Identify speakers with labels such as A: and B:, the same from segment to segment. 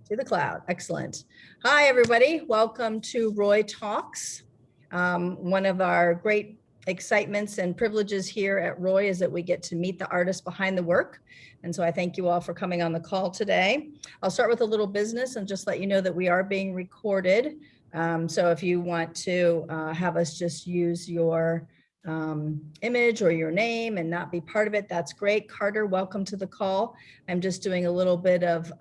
A: To the cloud. Excellent. Hi, everybody. Welcome to Roy Talks. One of our great excitements and privileges here at Roy is that we get to meet the artists behind the work. And so I thank you all for coming on the call today. I'll start with a little business and just let you know that we are being recorded. So if you want to have us just use your image or your name and not be part of it, that's great. Carter, welcome to the call. I'm just doing a little bit of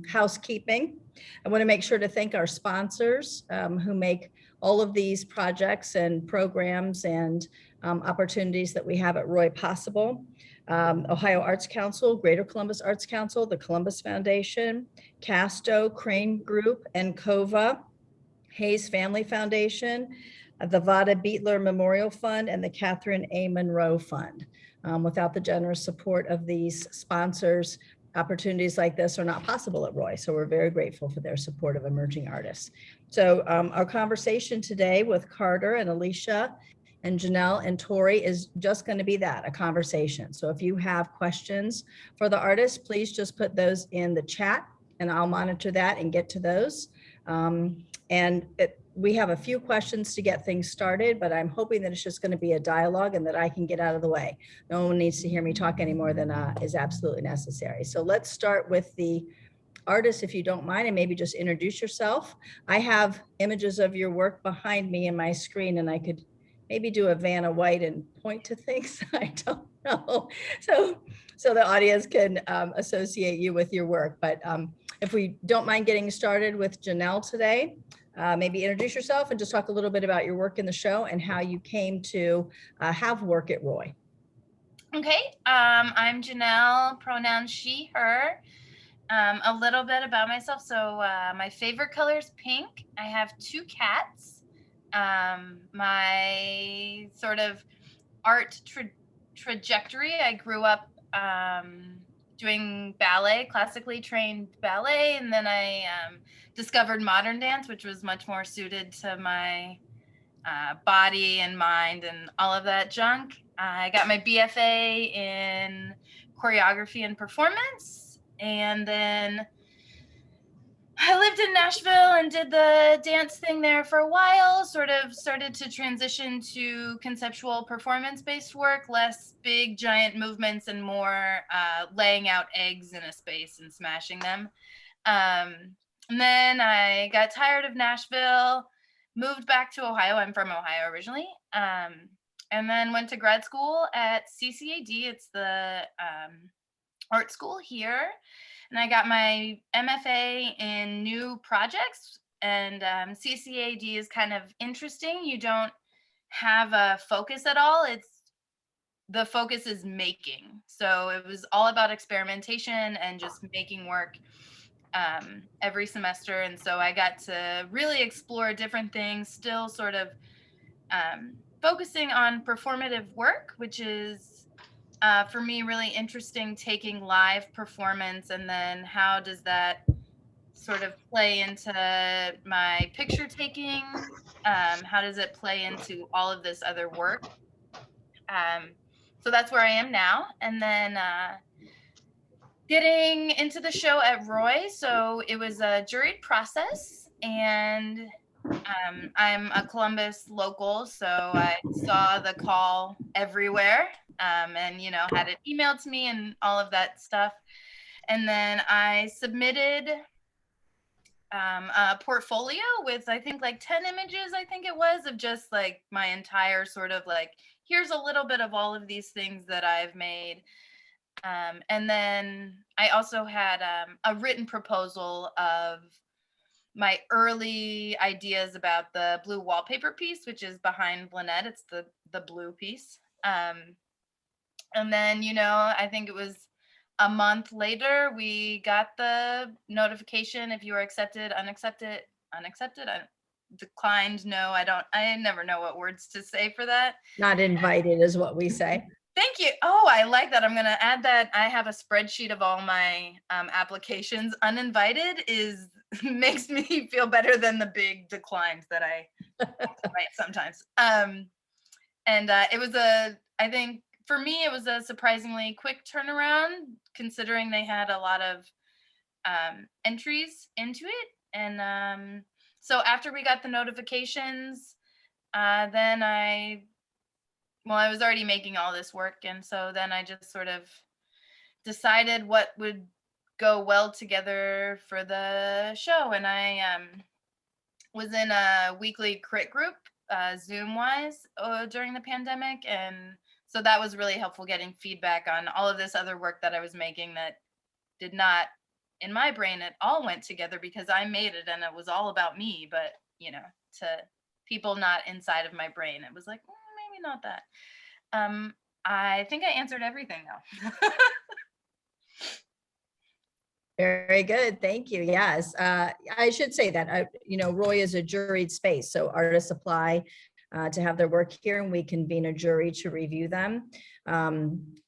A: housekeeping. I want to make sure to thank our sponsors who make all of these projects and programs and opportunities that we have at Roy possible. Ohio Arts Council, Greater Columbus Arts Council, the Columbus Foundation, CASTO, Crane Group, and COVA, Hayes Family Foundation, the Vada Beatler Memorial Fund, and the Catherine A. Monroe Fund. Without the generous support of these sponsors, opportunities like this are not possible at Roy. So we're very grateful for their support of emerging artists. So our conversation today with Carter and Alicia and Janelle and Torey is just going to be that, a conversation. So if you have questions for the artists, please just put those in the chat and I'll monitor that and get to those. We have a few questions to get things started, but I'm hoping that it's just going to be a dialogue and that I can get out of the way. No one needs to hear me talk any more than is absolutely necessary. So let's start with the artist, if you don't mind, and maybe just introduce yourself. I have images of your work behind me in my screen, and I could maybe do a Vanna White and point to things. I don't know. So the audience can associate you with your work. But if we don't mind getting started with Janelle today, maybe introduce yourself and just talk a little bit about your work in the show and how you came to have work at Roy.
B: Okay, I'm Janelle, pronoun she, her. A little bit about myself. So my favorite color is pink. I have 2 cats. My sort of art trajectory, I grew up doing ballet, classically trained ballet, and then I discovered modern dance, which was much more suited to my body and mind and all of that junk. I got my BFA in choreography and performance, and then I lived in Nashville and did the dance thing there for a while, sort of started to transition to conceptual performance-based work, less big giant movements and more laying out eggs in a space and smashing them. And then I got tired of Nashville, moved back to Ohio. I'm from Ohio originally. And then went to grad school at CCAD. It's the art school here. And I got my MFA in new projects, and CCAD is kind of interesting. You don't have a focus at all. The focus is making. So it was all about experimentation and just making work every semester. And so I got to really explore different things, still sort of focusing on performative work, which is for me really interesting, taking live performance and then how does that sort of play into my picture taking, how does it play into all of this other work. So that's where I am now. And then getting into the show at Roy, so it was a juried process, and I'm a Columbus local, so I saw the call everywhere, and had it emailed to me and all of that stuff. And then I submitted a portfolio with I think like 10 images, I think it was, of just like my entire sort of like, here's a little bit of all of these things that I've made. And then I also had a written proposal of my early ideas about the blue wallpaper piece, which is behind Lynette. It's the blue piece. And then, I think it was a month later, we got the notification if you were accepted, unaccepted, declined, no, I never know what words to say for that.
A: Not invited is what we say.
B: Thank you. Oh, I like that. I'm going to add that. I have a spreadsheet of all my applications. Uninvited makes me feel better than the big declines that I write sometimes. And it was I think for me, it was a surprisingly quick turnaround, considering they had a lot of entries into it. And so after we got the notifications, then I was already making all this work. And so then I just sort of decided what would go well together for the show. And I was in a weekly crit group, Zoom wise, during the pandemic. And so that was really helpful, getting feedback on all of this other work that I was making that did not, in my brain, it all went together because I made it and it was all about me. But, to people not inside of my brain, it was like, maybe not that. I think I answered everything now.
A: Very good. Thank you. Yes. I should say that, Roy is a juried space. So artists apply to have their work here, and we convene a jury to review them.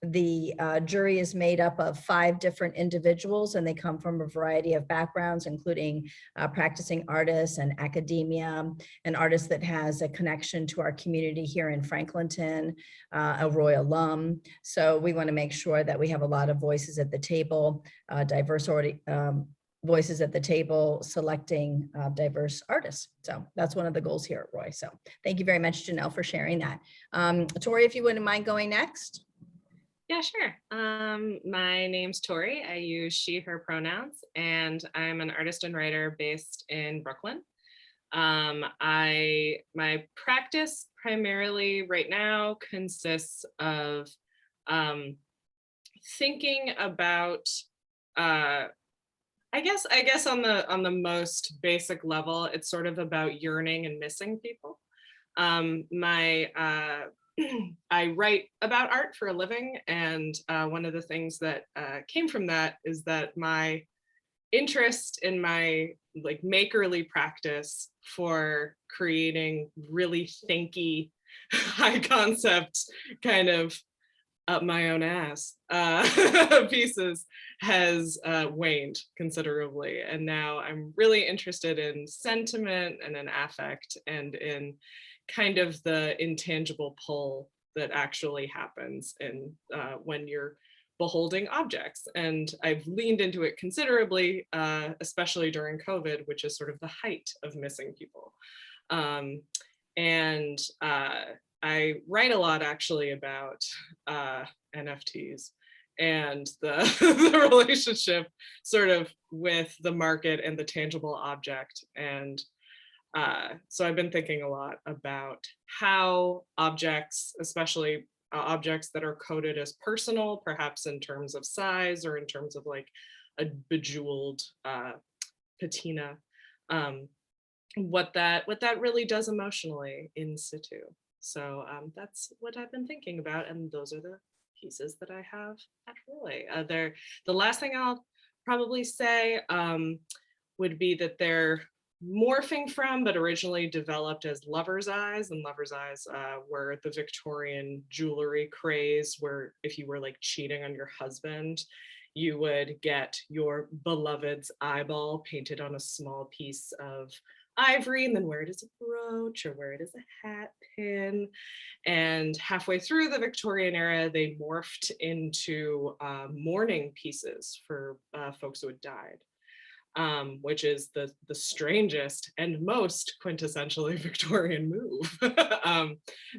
A: The jury is made up of 5 different individuals, and they come from a variety of backgrounds, including practicing artists and academia, an artist that has a connection to our community here in Franklinton, a Roy alum. So we want to make sure that we have a lot of voices at the table, diverse voices at the table, selecting diverse artists. So that's one of the goals here at Roy. So thank you very much, Janelle, for sharing that. Torey, if you wouldn't mind going next.
C: Yeah, sure. My name's Torey. I use she, her pronouns, and I'm an artist and writer based in Brooklyn. My practice primarily right now consists of thinking about I guess on the most basic level, it's sort of about yearning and missing people. I write about art for a living, and one of the things that came from that is that my interest in my makerly practice for creating really thinky, high concept kind of up my own ass pieces has waned considerably. And now I'm really interested in sentiment and in affect and in kind of the intangible pull that actually happens in when you're beholding objects. And I've leaned into it considerably, especially during COVID, which is sort of the height of missing people. I write a lot actually about NFTs and the relationship sort of with the market and the tangible object. And so I've been thinking a lot about how objects, especially objects that are coded as personal, perhaps in terms of size or in terms of like a bejeweled patina, what that really does emotionally in situ. So that's what I've been thinking about, and those are the pieces that I have at Roy. The last thing I'll probably say would be that they're morphing from, but originally developed as Lover's Eyes, and Lover's Eyes were the Victorian jewelry craze, where if you were like cheating on your husband, you would get your beloved's eyeball painted on a small piece of ivory and then wear it as a brooch or wear it as a hat pin. And halfway through the Victorian era, they morphed into mourning pieces for folks who had died, which is the strangest and most quintessentially Victorian move.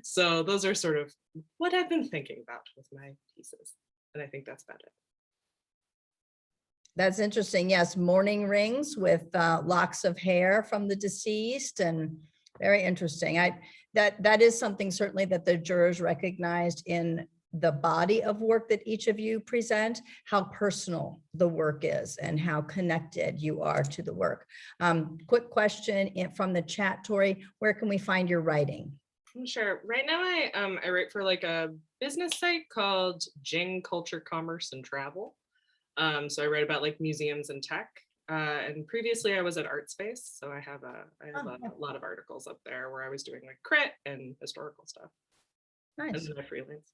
C: So those are sort of what I've been thinking about with my pieces. And I think that's about it.
A: That's interesting. Yes, mourning rings with locks of hair from the deceased, and very interesting. That is something certainly that the jurors recognized in the body of work that each of you present, how personal the work is and how connected you are to the work. Quick question from the chat, Torey, where can we find your writing?
C: Sure. Right now I write for like a business site called Jing Culture, Commerce, and Travel. So I write about like museums and tech. And previously I was at Artspace, so I have a lot of articles up there where I was doing like crit and historical stuff.
A: Nice.
C: And then I freelance.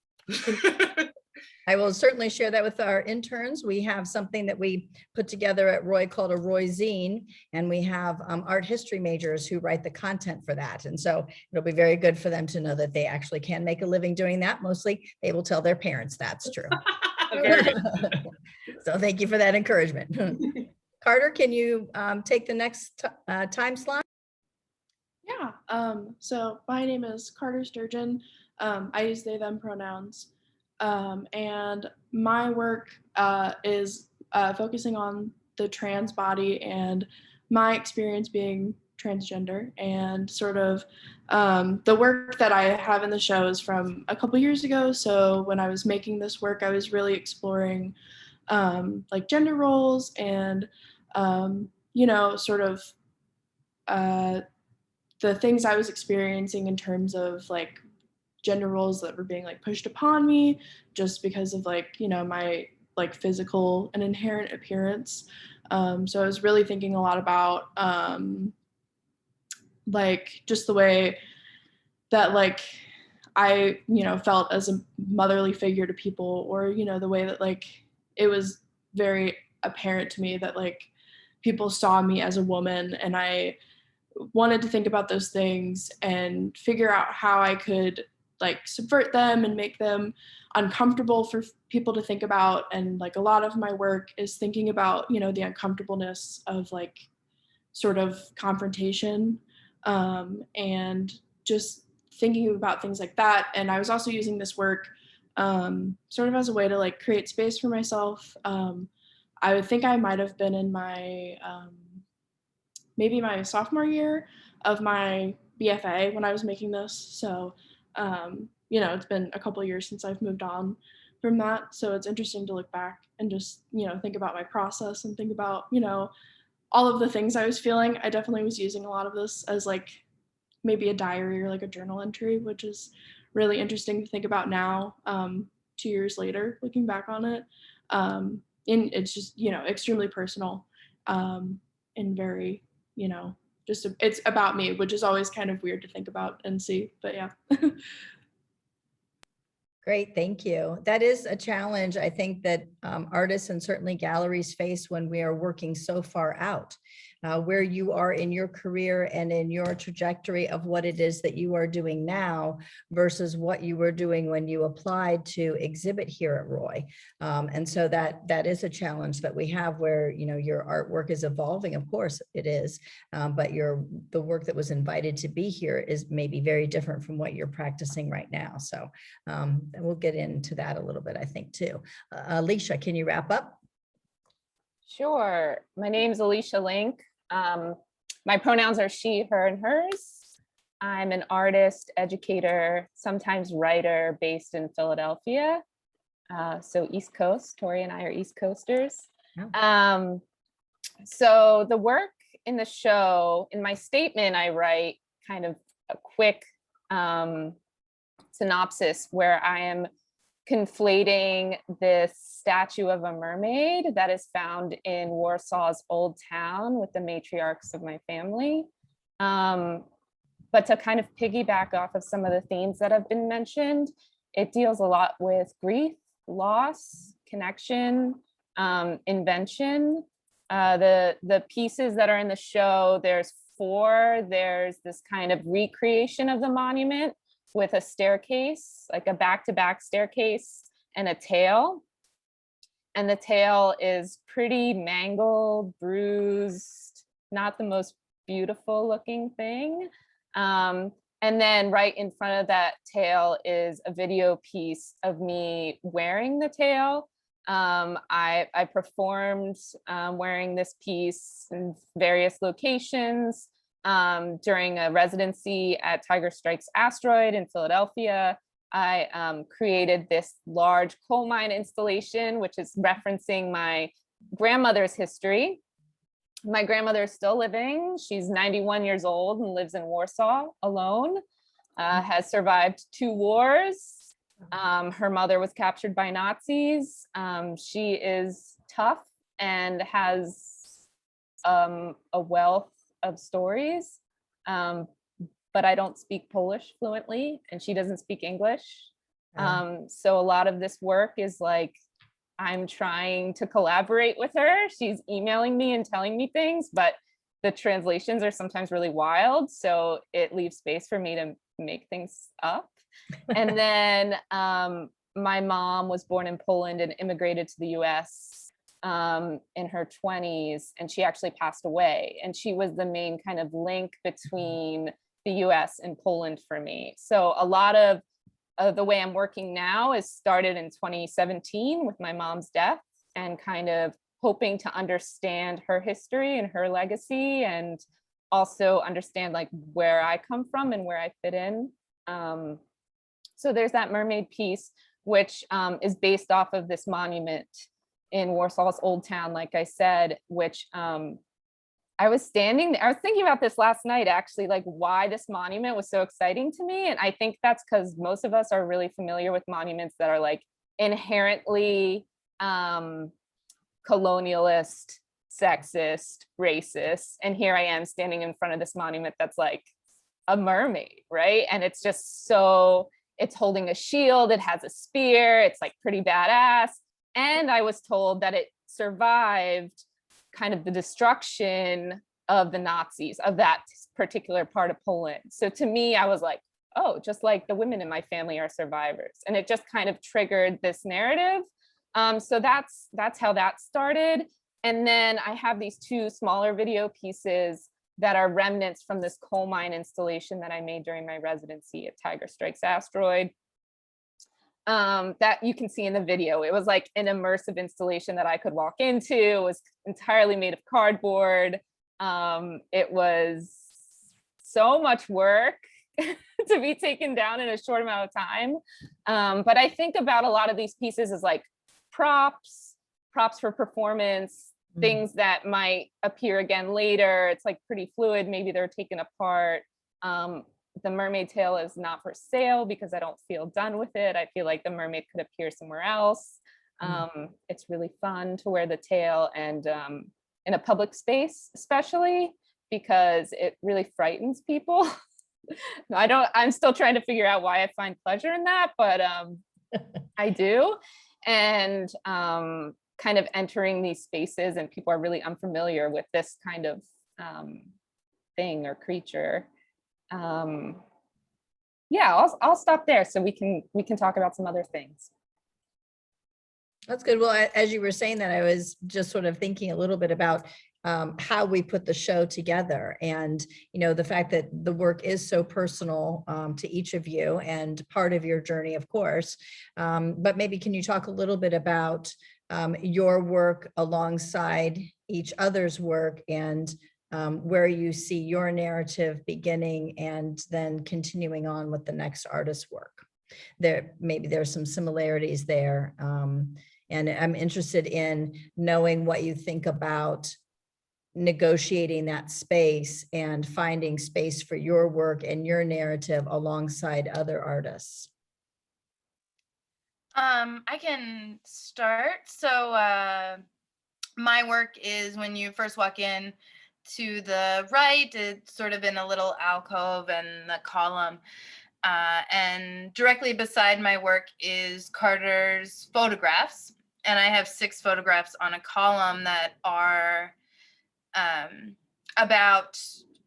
A: I will certainly share that with our interns. We have something that we put together at Roy called a Roy Zine, and we have art history majors who write the content for that. And so it'll be very good for them to know that they actually can make a living doing that. Mostly they will tell their parents that's true. So thank you for that encouragement. Carter, can you take the next time slot?
D: Yeah, so my name is Carter Sturgeon. I use they, them pronouns. And my work is focusing on the trans body and my experience being transgender, and sort of the work that I have in the show is from a couple years ago. So when I was making this work, I was really exploring like gender roles and, sort of the things I was experiencing in terms of like gender roles that were being like pushed upon me just because of like, my like physical and inherent appearance. So I was really thinking a lot about like just the way that like I, felt as a motherly figure to people, or, the way that like it was very apparent to me that like people saw me as a woman, and I wanted to think about those things and figure out how I could like subvert them and make them uncomfortable for people to think about. And like a lot of my work is thinking about, the uncomfortableness of like sort of confrontation, and just thinking about things like that. And I was also using this work sort of as a way to like create space for myself. I would think I might have been in my maybe my sophomore year of my BFA when I was making this. So, it's been a couple of years since I've moved on from that. So it's interesting to look back and just, think about my process and think about, all of the things I was feeling. I definitely was using a lot of this as like maybe a diary or like a journal entry, which is really interesting to think about now, 2 years later, looking back on it. And it's just, extremely personal, and very, it's about me, which is always kind of weird to think about and see, but yeah.
A: Great, thank you. That is a challenge, I think, that artists and certainly galleries face when we are working so far out, where you are in your career and in your trajectory of what it is that you are doing now versus what you were doing when you applied to exhibit here at Roy. And so that is a challenge that we have, where, your artwork is evolving. Of course it is, but the work that was invited to be here is maybe very different from what you're practicing right now. So we'll get into that a little bit, I think, too. Alicia, can you wrap up?
E: Sure. My name is Alicia Link. My pronouns are she, her, and hers. I'm an artist, educator, sometimes writer based in Philadelphia. So East Coast. Torey and I are East Coasters.
A: Oh.
E: So the work in the show, in my statement, I write kind of a quick synopsis where I am conflating this statue of a mermaid that is found in Warsaw's Old Town with the matriarchs of my family. But to kind of piggyback off of some of the themes that have been mentioned, it deals a lot with grief, loss, connection, invention. The pieces that are in the show, there's 4. There's this kind of recreation of the monument with a staircase, like a back-to-back staircase, and a tail. And the tail is pretty mangled, bruised, not the most beautiful looking thing. And then right in front of that tail is a video piece of me wearing the tail. I performed wearing this piece in various locations during a residency at Tiger Strikes Asteroid in Philadelphia. I created this large coal mine installation, which is referencing my grandmother's history. My grandmother is still living. She's 91 years old and lives in Warsaw alone, has survived 2 wars. Her mother was captured by Nazis. She is tough and has a wealth of stories, but I don't speak Polish fluently and she doesn't speak English. So a lot of this work is like, I'm trying to collaborate with her. She's emailing me and telling me things, but the translations are sometimes really wild. So it leaves space for me to make things up. And then my mom was born in Poland and immigrated to the US in her 20s, and she actually passed away. And she was the main kind of link between the US and Poland for me. So a lot of the way I'm working now is started in 2017 with my mom's death, and kind of hoping to understand her history and her legacy, and also understand like where I come from and where I fit in. So there's that mermaid piece, which is based off of this monument in Warsaw's Old Town, like I said, which I was thinking about this last night, actually, like why this monument was so exciting to me. And I think that's because most of us are really familiar with monuments that are like inherently colonialist, sexist, racist. And here I am standing in front of this monument that's like a mermaid, right? And it's just so, it's holding a shield, it has a spear, it's like pretty badass. And I was told that it survived kind of the destruction of the Nazis of that particular part of Poland. So to me, I was like, oh, just like the women in my family are survivors. And it just kind of triggered this narrative. So that's how that started. And then I have these two smaller video pieces that are remnants from this coal mine installation that I made during my residency at Tiger Strikes Asteroid. That you can see in the video. It was like an immersive installation that I could walk into. It was entirely made of cardboard. It was so much work to be taken down in a short amount of time. But I think about a lot of these pieces as like props for performance, things that might appear again later. It's like pretty fluid. Maybe they're taken apart. The mermaid tail is not for sale because I don't feel done with it. I feel like the mermaid could appear somewhere else. It's really fun to wear the tail, and in a public space, especially because it really frightens people. I'm still trying to figure out why I find pleasure in that, but I do. And kind of entering these spaces, and people are really unfamiliar with this kind of thing or creature. Yeah, I'll stop there so we can talk about some other things.
A: That's good. Well, as you were saying that, I was just sort of thinking a little bit about how we put the show together, and the fact that the work is so personal to each of you and part of your journey, of course. But maybe can you talk a little bit about your work alongside each other's work, and where you see your narrative beginning and then continuing on with the next artist's work? Maybe there's some similarities there. And I'm interested in knowing what you think about negotiating that space and finding space for your work and your narrative alongside other artists.
B: I can start. So my work is, when you first walk in to the right, it's sort of in a little alcove and the column. And directly beside my work is Carter's photographs. And I have 6 photographs on a column that are about,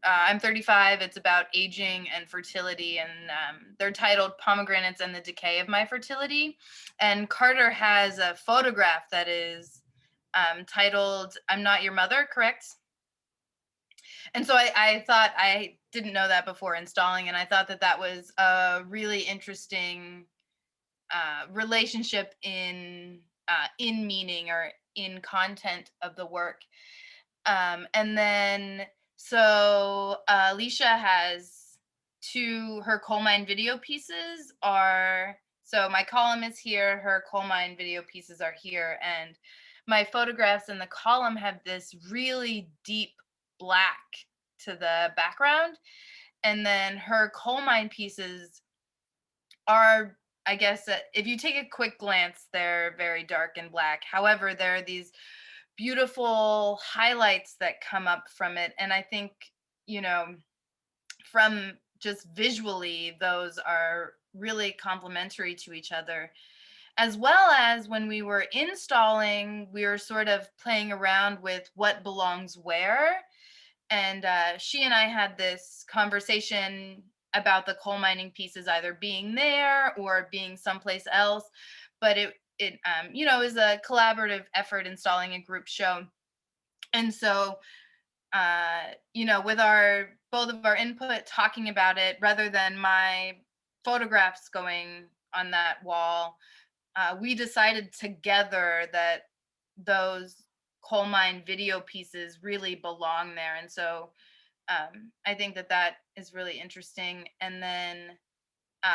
B: I'm 35, it's about aging and fertility, and they're titled Pomegranates and the Decay of My Fertility. And Carter has a photograph that is titled I'm Not Your Mother, correct? And so I thought, I didn't know that before installing, and I thought that was a really interesting relationship in meaning or in content of the work. And then, so Alicia has her coal mine video pieces so my column is here, her coal mine video pieces are here, and my photographs in the column have this really deep black to the background. And then her coal mine pieces are, I guess, if you take a quick glance, they're very dark and black. However, there are these beautiful highlights that come up from it. And I think, from just visually, those are really complementary to each other. As well as when we were installing, we were sort of playing around with what belongs where. And she and I had this conversation about the coal mining pieces either being there or being someplace else. But you know, is a collaborative effort installing a group show. And so, you know, with both of our input talking about it, rather than my photographs going on that wall, we decided together that those coal mine video pieces really belong there. And so I think that is really interesting. And then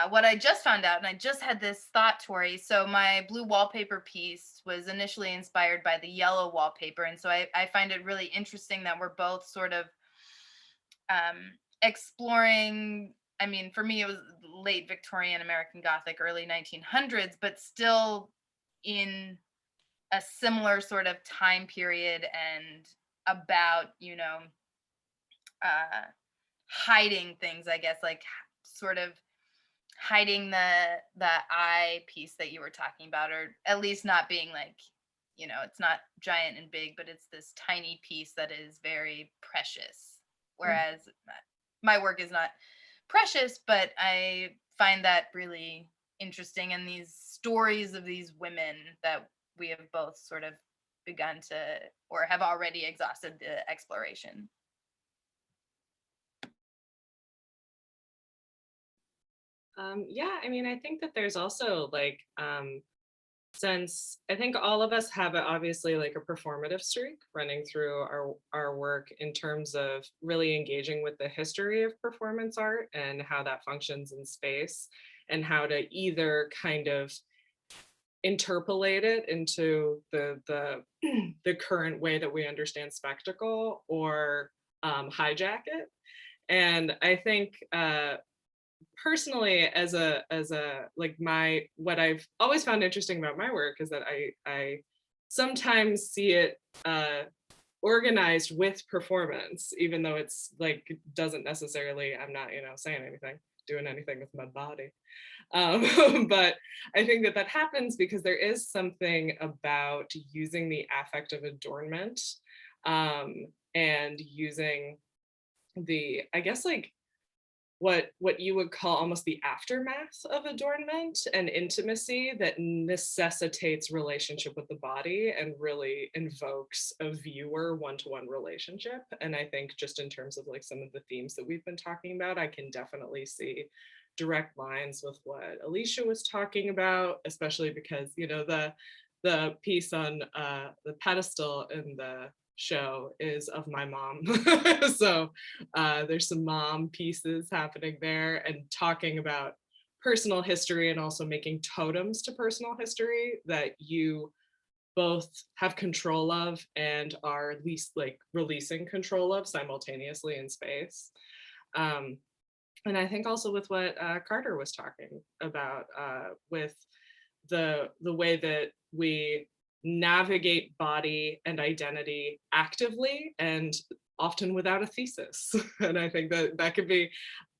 B: what I just found out, and I just had this thought, Torey. So my blue wallpaper piece was initially inspired by the yellow wallpaper. And so I find it really interesting that we're both sort of exploring, I mean, for me, it was late Victorian American Gothic, early 1900s, but still in a similar sort of time period and about, you know, hiding things, I guess, like sort of hiding the eye piece that you were talking about, or at least not being like, you know, it's not giant and big, but it's this tiny piece that is very precious. Whereas my work is not precious, but I find that really interesting. And these stories of these women that we have both sort of begun to, or have already exhausted the exploration.
C: Yeah, I mean, I think that there's also like, since I think all of us have obviously like a performative streak running through our work in terms of really engaging with the history of performance art and how that functions in space, and how to either kind of interpolate it into the current way that we understand spectacle, or hijack it. And I think personally, as a like what I've always found interesting about my work is that I sometimes see it organized with performance, even though it's like doesn't necessarily, I'm not, you know, saying anything, doing anything with my body. But I think that happens because there is something about using the affect of adornment, and using the, I guess, like what you would call almost the aftermath of adornment and intimacy that necessitates relationship with the body and really invokes a viewer one-to-one relationship. And I think just in terms of like some of the themes that we've been talking about, I can definitely see direct lines with what Alicia was talking about, especially because, you know, the piece on the pedestal in the show is of my mom. So there's some mom pieces happening there, and talking about personal history, and also making totems to personal history that you both have control of and are at least like releasing control of simultaneously in space. And I think also with what Carter was talking about, with the way that we navigate body and identity actively and often without a thesis. And I think that could be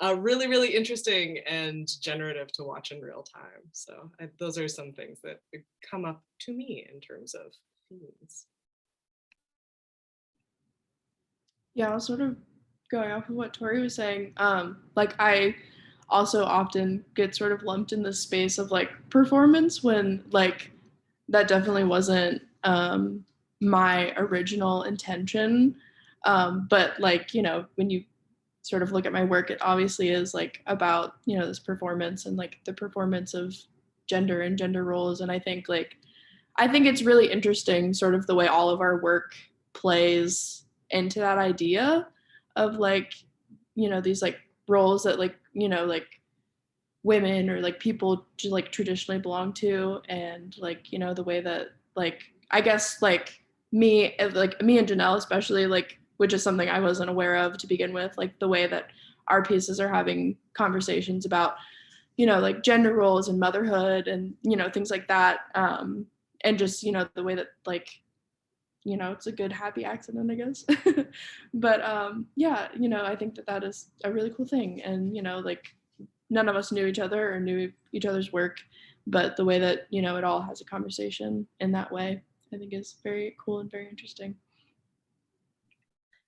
C: really, really interesting and generative to watch in real time. So those are some things that come up to me in terms of themes.
D: Yeah, I was sort of going off of what Torey was saying. Like I also often get sort of lumped in the space of like performance, when like that definitely wasn't my original intention. But like, you know, when you sort of look at my work, it obviously is like about, you know, this performance and like the performance of gender and gender roles. And I think it's really interesting sort of the way all of our work plays into that idea of like, you know, these like roles that like, you know, like women or like people just like traditionally belong to, and like, you know, the way that like, I guess like me and Janelle especially, like, which is something I wasn't aware of to begin with, like the way that our pieces are having conversations about, you know, like gender roles and motherhood and, you know, things like that. And just, you know, the way that like, you know, it's a good happy accident, I guess. But yeah, you know, I think that is a really cool thing. And, you know, like none of us knew each other or knew each other's work, but the way that, you know, it all has a conversation in that way, I think is very cool and very interesting.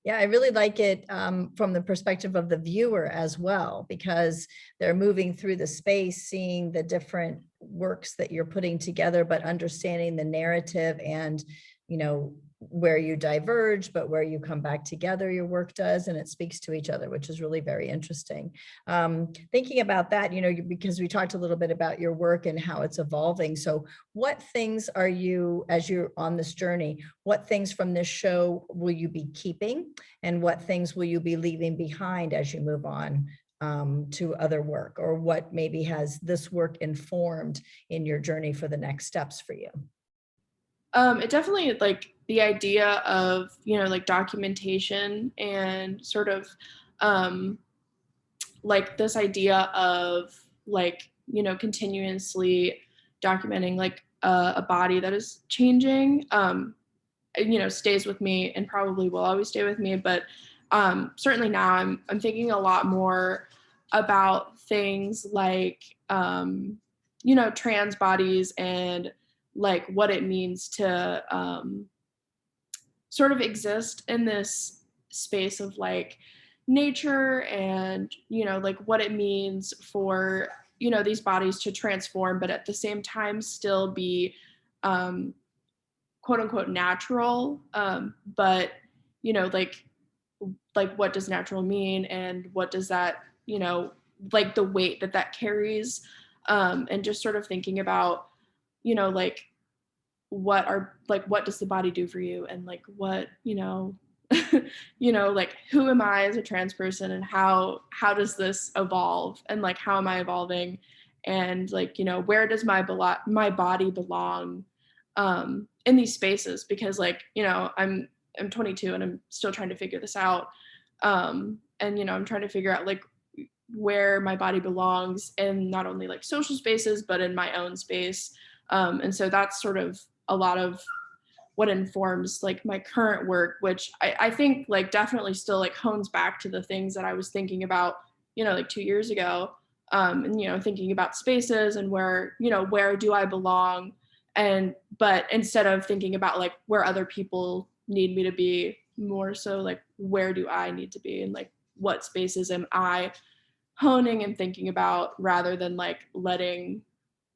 A: Yeah, I really like it from the perspective of the viewer as well, because they're moving through the space, seeing the different works that you're putting together, but understanding the narrative and, you know, where you diverge, but where you come back together, your work does, and it speaks to each other, which is really very interesting. Thinking about that, you know, because we talked a little bit about your work and how it's evolving. So what things are you, as you're on this journey, what things from this show will you be keeping, and what things will you be leaving behind as you move on to other work, or what maybe has this work informed in your journey for the next steps for you?
D: It definitely, like, the idea of, you know, like documentation and sort of like this idea of, like, you know, continuously documenting like a body that is changing, you know, stays with me and probably will always stay with me. But certainly now I'm thinking a lot more about things like, you know, trans bodies and like what it means to sort of exist in this space of like nature, and, you know, like what it means for, you know, these bodies to transform, but at the same time still be quote unquote natural. But, you know, like what does natural mean, and what does that, you know, like the weight that that carries, and just sort of thinking about, you know, like what does the body do for you, and like what, you know, you know, like who am I as a trans person, and how does this evolve, and like how am I evolving, and like, you know, where does my body belong in these spaces, because like, you know, I'm 22 and I'm still trying to figure this out, and, you know, I'm trying to figure out like where my body belongs in not only like social spaces but in my own space, and so that's sort of a lot of what informs like my current work, which I think like definitely still like hones back to the things that I was thinking about, you know, like 2 years ago, and, you know, thinking about spaces and where, you know, where do I belong, and but instead of thinking about like where other people need me to be, more so like where do I need to be, and like what spaces am I honing and thinking about, rather than like letting,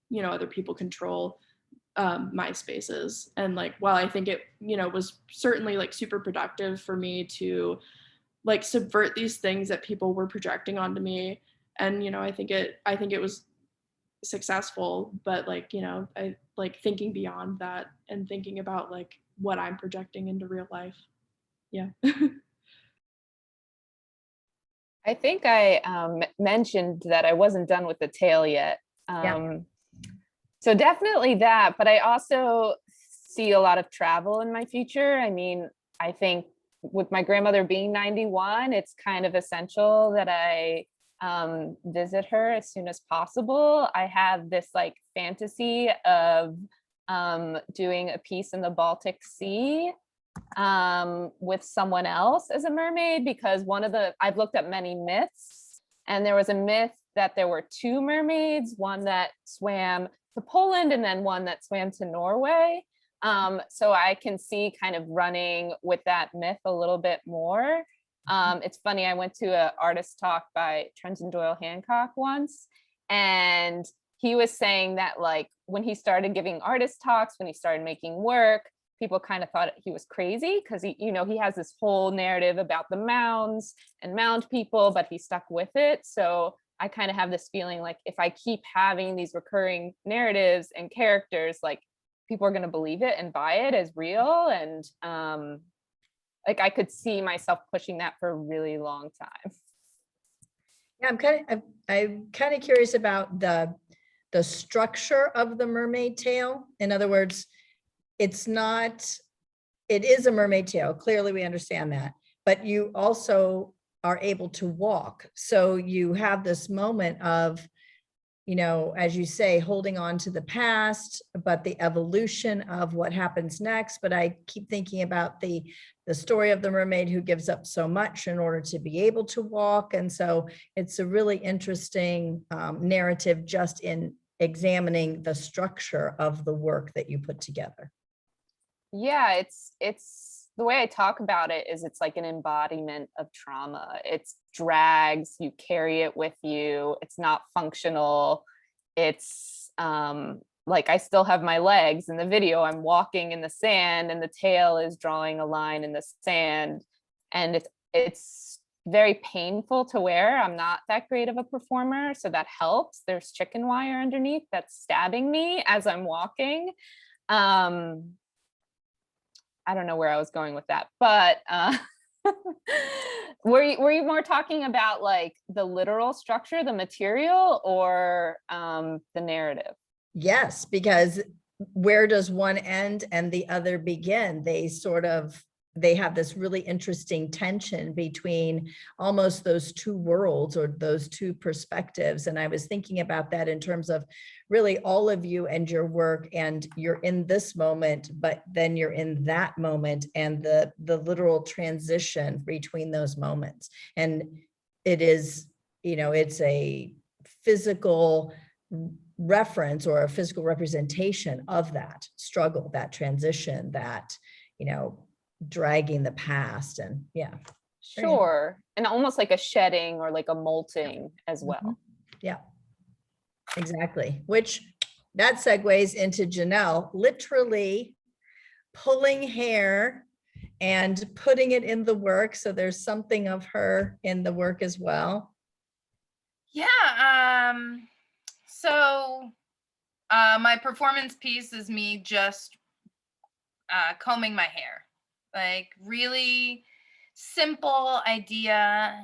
D: you know, other people control my spaces. And like, while I think it, you know, was certainly like super productive for me to like subvert these things that people were projecting onto me, and, you know, I think it was successful, but like, you know, I like thinking beyond that and thinking about like what I'm projecting into real life. Yeah.
E: I think I mentioned that I wasn't done with the tale yet. So definitely that, but I also see a lot of travel in my future. I mean, I think with my grandmother being 91, it's kind of essential that I visit her as soon as possible. I have this like fantasy of doing a piece in the Baltic Sea with someone else as a mermaid, because I've looked at many myths, and there was a myth that there were two mermaids, one that swam to Poland and then one that swam to Norway. So I can see kind of running with that myth a little bit more. It's funny, I went to an artist talk by Trenton Doyle Hancock once, and he was saying that like when he started giving artist talks, when he started making work, people kind of thought he was crazy because he, you know, he has this whole narrative about the mounds and mound people, but he stuck with it. So I kind of have this feeling like if I keep having these recurring narratives and characters, like people are going to believe it and buy it as real. And like I could see myself pushing that for a really long time.
A: Yeah, I'm kind of curious about the structure of the mermaid tale. In other words, it is a mermaid tale. Clearly, we understand that, but you also are able to walk. So you have this moment of, you know, as you say, holding on to the past, but the evolution of what happens next. But I keep thinking about the story of the mermaid who gives up so much in order to be able to walk. And so it's a really interesting narrative just in examining the structure of the work that you put together.
E: Yeah, it's the way I talk about it is it's like an embodiment of trauma. It's drags, you carry it with you. It's not functional. It's like I still have my legs in the video. I'm walking in the sand and the tail is drawing a line in the sand. And it's very painful to wear. I'm not that great of a performer, so that helps. There's chicken wire underneath that's stabbing me as I'm walking. I don't know where I was going with that, but were you more talking about like the literal structure, the material, or the narrative?
A: Yes, because where does one end and the other begin? They have this really interesting tension between almost those two worlds or those two perspectives. And I was thinking about that in terms of really all of you and your work, and you're in this moment, but then you're in that moment, and the literal transition between those moments. And it is, it's a physical reference or a physical representation of that struggle, that transition, that, dragging the past. And yeah.
E: Sure. And almost like a shedding or like a molting as well.
A: Yeah, exactly. Which that segues into Janelle literally pulling hair and putting it in the work. So there's something of her in the work as well.
B: Yeah. So my performance piece is me just combing my hair. Like really simple idea.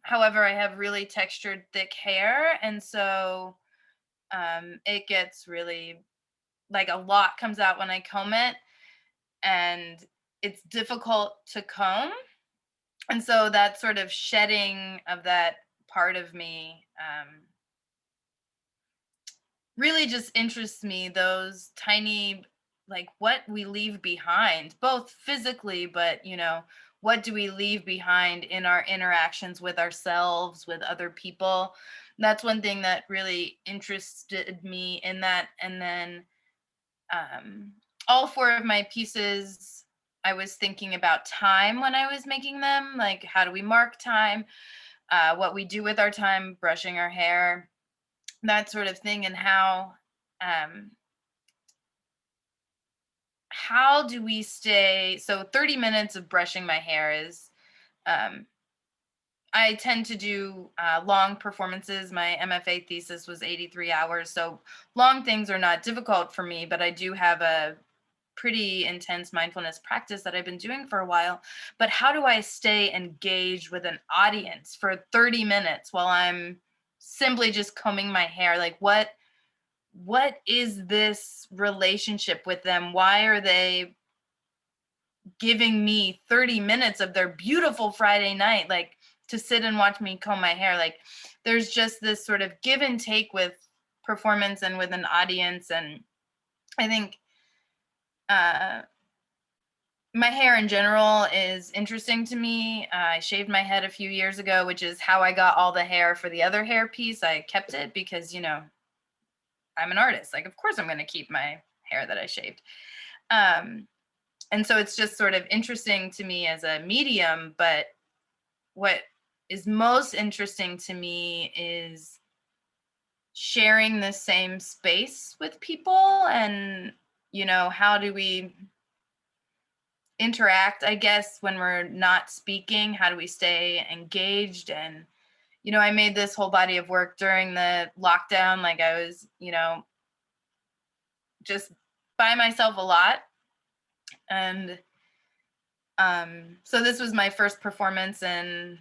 B: However, I have really textured, thick hair. And so it gets really, like a lot comes out when I comb it. And it's difficult to comb. And so that sort of shedding of that part of me really just interests me, those tiny, like what we leave behind, both physically, but what do we leave behind in our interactions with ourselves, with other people? That's one thing that really interested me in that. And then all four of my pieces, I was thinking about time when I was making them, like how do we mark time, what we do with our time, brushing our hair, that sort of thing, and how do we stay, so 30 minutes of brushing my hair is, I tend to do long performances. My MFA thesis was 83 hours, so long things are not difficult for me, but I do have a pretty intense mindfulness practice that I've been doing for a while. But how do I stay engaged with an audience for 30 minutes while I'm simply just combing my hair? Like what is this relationship with them? Why are they giving me 30 minutes of their beautiful Friday night, like to sit and watch me comb my hair? Like there's just this sort of give and take with performance and with an audience. And I think my hair in general is interesting to me. I shaved my head a few years ago, which is how I got all the hair for the other hair piece. I kept it because, I'm an artist. Like, of course I'm going to keep my hair that I shaved. And so it's just sort of interesting to me as a medium. But what is most interesting to me is sharing the same space with people. And, how do we interact, I guess, when we're not speaking? How do we stay engaged? And I made this whole body of work during the lockdown. Like I was just by myself a lot. And so this was my first performance, and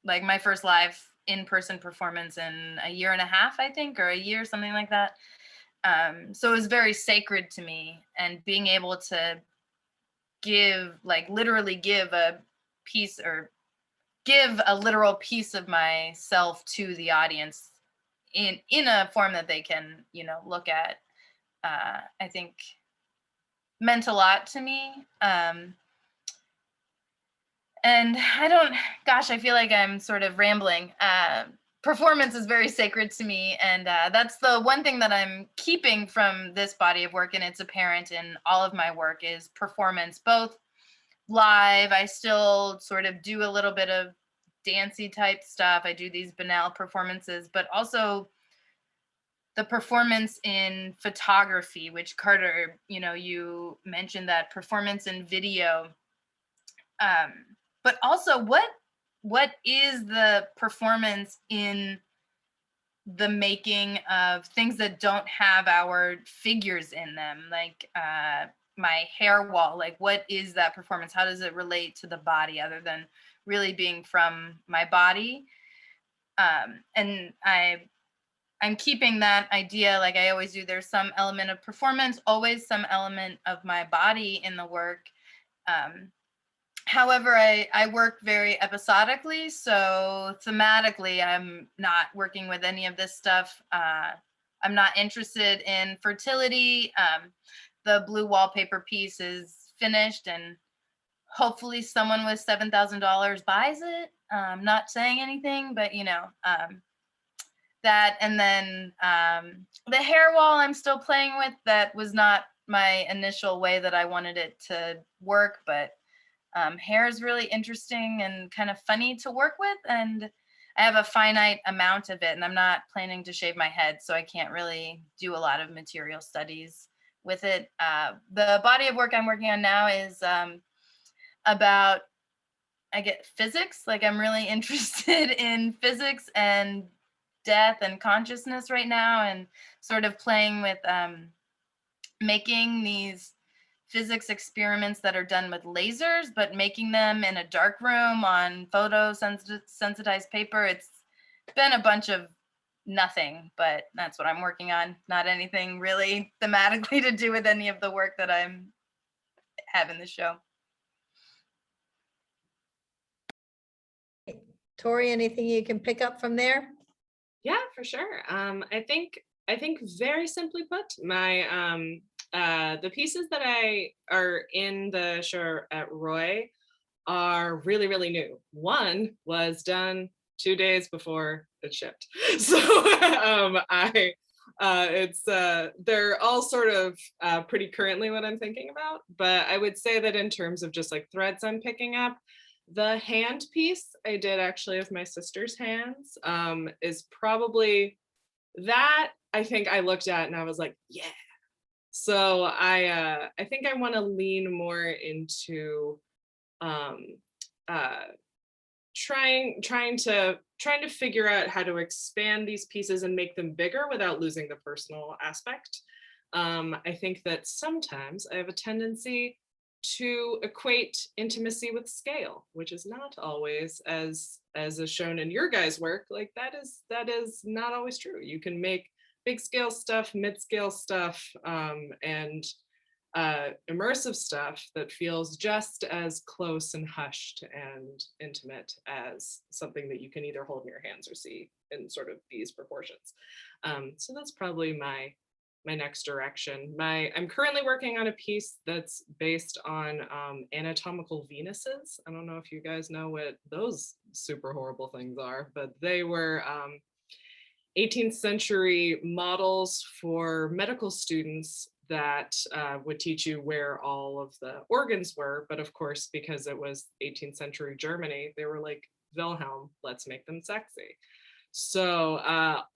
B: like my first live in-person performance in a year and a half, I think, or a year, something like that. So it was very sacred to me, and being able to literally give a piece, or give a literal piece of myself to the audience in a form that they can, look at, I think meant a lot to me. And I feel like I'm sort of rambling. performance is very sacred to me, and that's the one thing that I'm keeping from this body of work, and it's apparent in all of my work, is performance, both live. I still sort of do a little bit of dancey type stuff. I do these banal performances, but also the performance in photography, which Carter, you mentioned that performance in video. But also what is the performance in the making of things that don't have our figures in them, like my hair wall? Like, what is that performance? How does it relate to the body other than really being from my body? And I'm keeping that idea, like I always do. There's some element of performance, always some element of my body in the work. However, I work very episodically, so thematically, I'm not working with any of this stuff. I'm not interested in fertility. The blue wallpaper piece is finished, and hopefully someone with $7,000 buys it. I'm not saying anything, but that, and then the hair wall I'm still playing with. That was not my initial way that I wanted it to work, but hair is really interesting and kind of funny to work with, and I have a finite amount of it, and I'm not planning to shave my head, so I can't really do a lot of material studies with it. The body of work I'm working on now is about, I get physics. Like, I'm really interested in physics and death and consciousness right now, and sort of playing with making these physics experiments that are done with lasers, but making them in a dark room on photo-sensitized paper. It's been a bunch of nothing, but that's what I'm working on. Not anything really thematically to do with any of the work that I'm having the show.
A: Torey, anything you can pick up from there?
C: Yeah, for sure. I think very simply put, my the pieces that are in the show at Roy are really, really new. One was done 2 days before it shipped. So they're all sort of pretty currently what I'm thinking about. But I would say that in terms of just like threads I'm picking up, the hand piece I did actually of my sister's hands is probably that. I think I looked at and I was like, yeah. So I think I want to lean more into trying to figure out how to expand these pieces and make them bigger without losing the personal aspect. I think that sometimes I have a tendency to equate intimacy with scale, which is not always, as is shown in your guys' work, like that is not always true. You can make big scale stuff, mid-scale stuff, and immersive stuff that feels just as close and hushed and intimate as something that you can either hold in your hands or see in sort of these proportions. So that's probably my next direction. I'm currently working on a piece that's based on anatomical Venuses. I don't know if you guys know what those super horrible things are, but they were 18th century models for medical students that would teach you where all of the organs were. But of course, because it was 18th century Germany, they were like, Wilhelm, let's make them sexy. So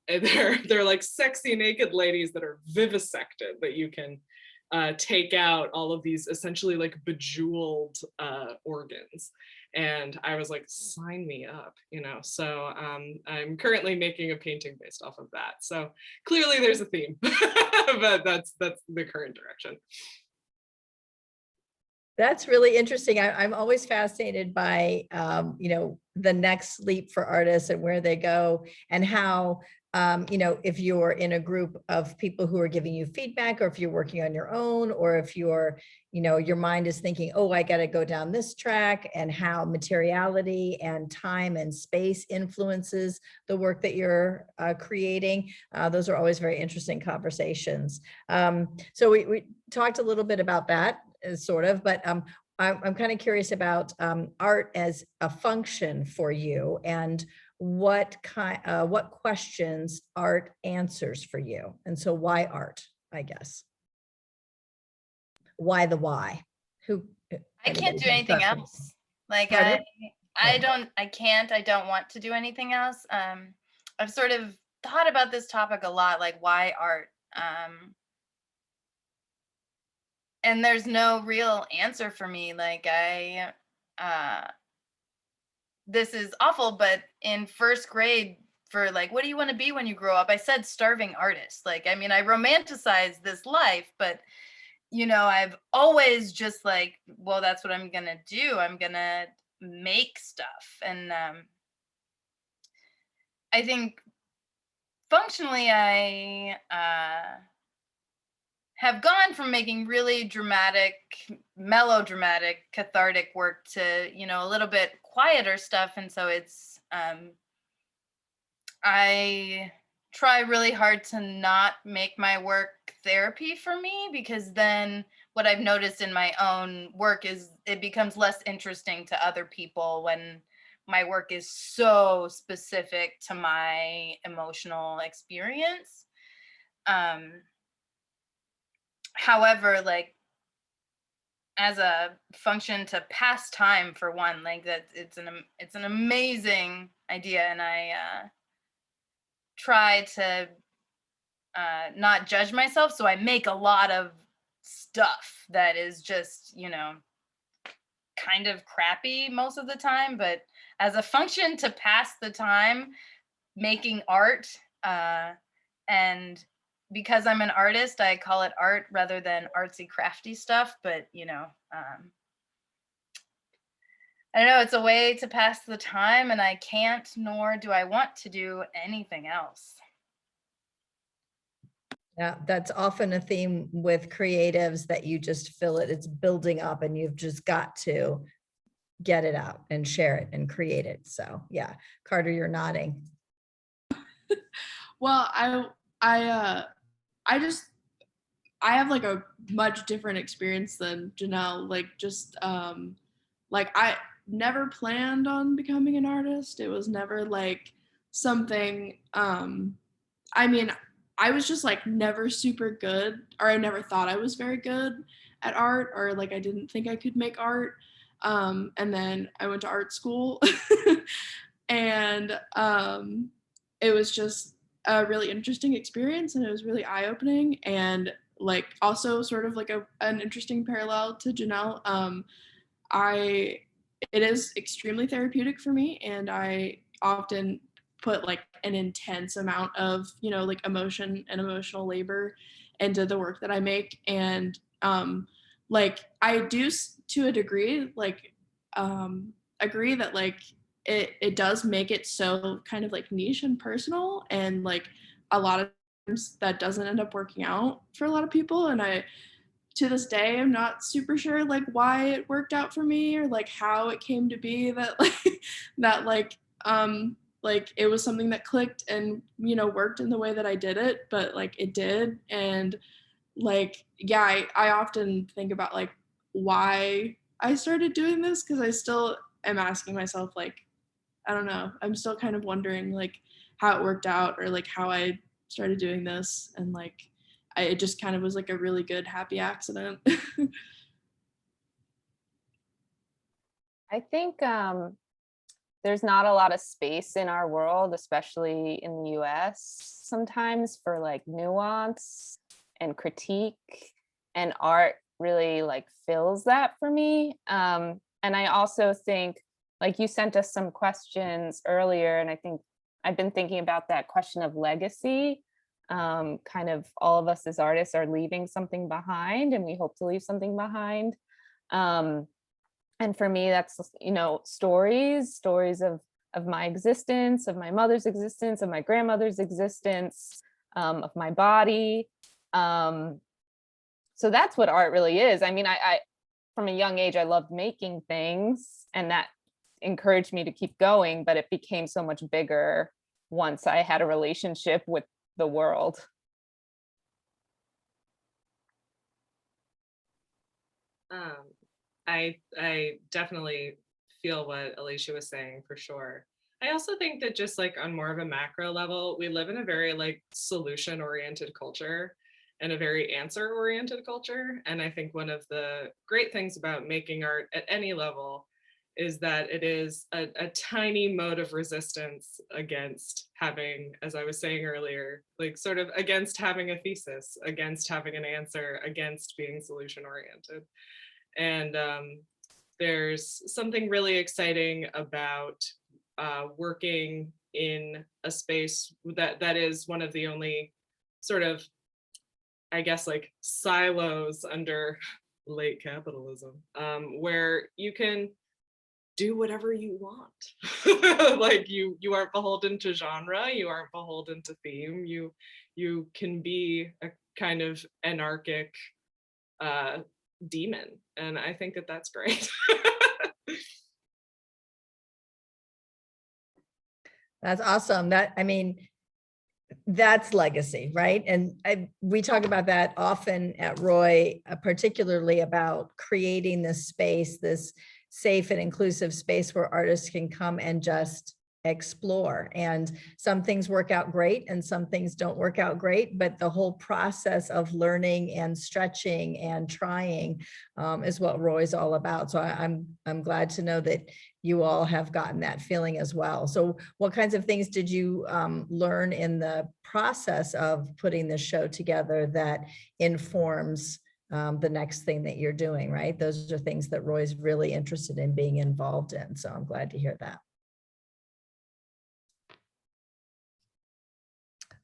C: they're like sexy naked ladies that are vivisected, that you can take out all of these essentially like bejeweled organs. And I was like, sign me up, So I'm currently making a painting based off of that. So clearly there's a theme, but that's the current direction.
A: That's really interesting. I'm always fascinated by, the next leap for artists and where they go, and how, if you're in a group of people who are giving you feedback, or if you're working on your own, or if you're, your mind is thinking, oh, I got to go down this track, and how materiality and time and space influences the work that you're creating. Those are always very interesting conversations. So we talked a little bit about that, sort of, but I'm kind of curious about art as a function for you, and what questions art answers for you. And so why art, I guess? Why the why?
B: I can't do anything else. Like
A: Pardon?
B: I don't want to do anything else. I've sort of thought about this topic a lot, like why art? And there's no real answer for me. Like this is awful, but in first grade, for like, what do you want to be when you grow up? I said starving artist. Like, I mean, I romanticize this life, but you know, I've always just like, well, that's what I'm gonna do. I'm gonna make stuff. And I think functionally I have gone from making really dramatic, melodramatic, cathartic work to, you know, a little bit quieter stuff. And so it's I try really hard to not make my work therapy for me, because then what I've noticed in my own work is it becomes less interesting to other people when my work is so specific to my emotional experience. However, like as a function to pass time, for one, like that it's an amazing idea, and I try to not judge myself, so I make a lot of stuff that is just, you know, kind of crappy most of the time, but as a function to pass the time making art, and because I'm an artist, I call it art rather than artsy crafty stuff, but you know, I don't know, it's a way to pass the time, and I can't nor do I want to do anything else.
A: Yeah, that's often a theme with creatives, that you just feel it's building up and you've just got to get it out and share it and create it. So yeah, Carter, you're nodding.
D: Well, I have like a much different experience than Janelle. Like just like I never planned on becoming an artist. It was never like something I mean, I was just like never super good, or I never thought I was very good at art, or like I didn't think I could make art. And then I went to art school and it was just a really interesting experience, and it was really eye-opening, and like also sort of like an interesting parallel to Janelle. It is extremely therapeutic for me, and I often put like an intense amount of, you know, like emotion and emotional labor into the work that I make. And like I do to a degree like agree that like it does make it so kind of like niche and personal, and like a lot of times that doesn't end up working out for a lot of people. And I, to this day, I'm not super sure like why it worked out for me, or like how it came to be that like it was something that clicked and, you know, worked in the way that I did it, but like it did. And like yeah, I often think about like why I started doing this, because I still am asking myself like, I don't know, I'm still kind of wondering like how it worked out, or like how I started doing this. And like it just kind of was like a really good happy accident.
E: I think there's not a lot of space in our world, especially in the US, sometimes for like nuance and critique, and art really like fills that for me. And I also think, like, you sent us some questions earlier, and I think I've been thinking about that question of legacy. Kind of all of us as artists are leaving something behind, and we hope to leave something behind. And for me, that's, you know, stories of my existence, of my mother's existence, of my grandmother's existence, of my body. So that's what art really is. I mean, I from a young age, I loved making things, and that encouraged me to keep going, but it became so much bigger once I had a relationship with the world.
C: I definitely feel what Alicia was saying, for sure. I also think that just like on more of a macro level, we live in a very like solution oriented culture and a very answer oriented culture. And I think one of the great things about making art at any level is that it is a tiny mode of resistance against having, as I was saying earlier, like sort of against having a thesis, against having an answer, against being solution oriented. And there's something really exciting about working in a space that is one of the only sort of, I guess, like silos under late capitalism, where you can do whatever you want. Like you aren't beholden to genre, you aren't beholden to theme, you can be a kind of anarchic demon, and I think that that's great.
A: That's awesome. That's legacy, right? And we talk about that often at Roy, particularly about creating this space, this safe and inclusive space where artists can come and just explore. And some things work out great and some things don't work out great, but the whole process of learning and stretching and trying is what Roy's all about. So I'm glad to know that you all have gotten that feeling as well. So what kinds of things did you learn in the process of putting this show together that informs the next thing that you're doing, right? Those are things that Roy's really interested in being involved in. So I'm glad to hear that.